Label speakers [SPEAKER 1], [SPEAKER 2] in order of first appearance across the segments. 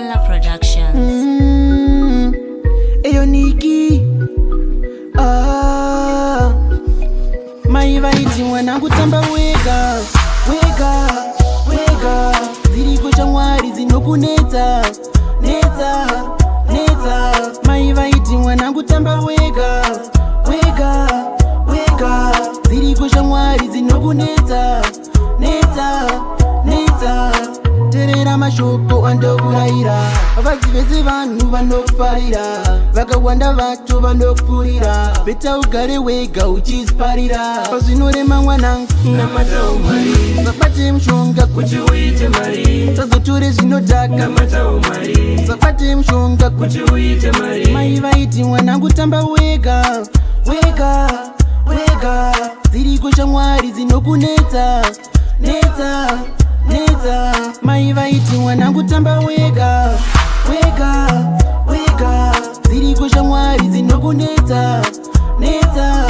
[SPEAKER 1] Onla Productions.
[SPEAKER 2] Eyo Niki Maiva iti mwanangu tamba wega Wega, wega Ziriko chamwari zinokuneta Neta, neta Maiva iti mwanangu tamba wega Wega, wega Ziriko chamwari zinokuneta Neta, neta Terera mashoko andokuraira Vazivese vanhu vanofarira Vakawanda vacho vanopfurira Beta ugare wega uchisparira Pazvinorema mwanangu
[SPEAKER 3] namata umwari
[SPEAKER 2] Sabate mushonga
[SPEAKER 3] kuti uite mari
[SPEAKER 2] Tazotore zvinodhaka
[SPEAKER 3] namata umwari
[SPEAKER 2] Sabate mushonga
[SPEAKER 3] kuti uite mari
[SPEAKER 2] Maiva iti mwanangu tamba wega Wega, wega Ziriko chamwari zinokuneta Neta, neta Maiva iti mwanangu tamba wega Wega, wega Ziriko chamwari zinokuneta Neta,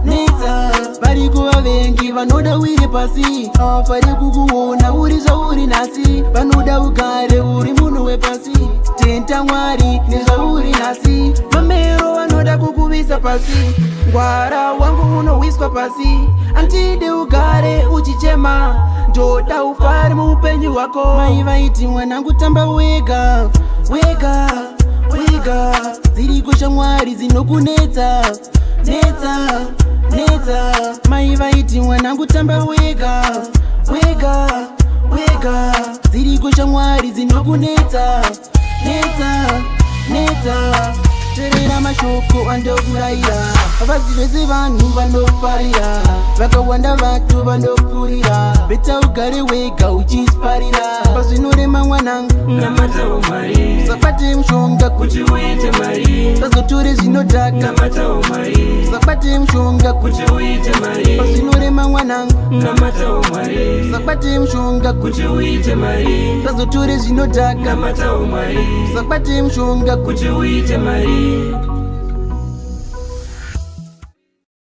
[SPEAKER 2] neta Variko vavengi vanoda uire pasi Havafari kukuona uri zvauri nasi Vanoda ugare uri munhu wepasi Tenta mwari nezvauri nasi Mamero vanoda kukuvisa pasi Ngwara wangu unowiswa pasi Andide ugare uchichema Ndoda ufari muupenyu wako Maiva iti mwanangu tamba wega Wega, wega Ziriko chamwari zinokuneta Neta, neta Maiva iti mwanangu tamba wega Wega, wega Ziriko chamwari zinokuneta Neta, neta Terera mashoko andokuraira Vazivese vanhu vanofarira Vakawanda vacho vanopfurira Beta ugare wega uchisparira Pazvinorema mwanangu
[SPEAKER 3] namata umwari
[SPEAKER 2] Sabate mushonga
[SPEAKER 3] kuti uite mari
[SPEAKER 2] Tazotore zvinodhaka
[SPEAKER 3] namata umwari
[SPEAKER 2] Sabate mushonga
[SPEAKER 3] kuti uite mari
[SPEAKER 2] Pazvinorema mwanangu
[SPEAKER 3] namata umwari
[SPEAKER 2] Sabate mushonga
[SPEAKER 3] kuti uite mari
[SPEAKER 2] Tazotore zvinodhaka
[SPEAKER 3] namata umwari
[SPEAKER 2] Sabate mushonga
[SPEAKER 3] kuti uite mari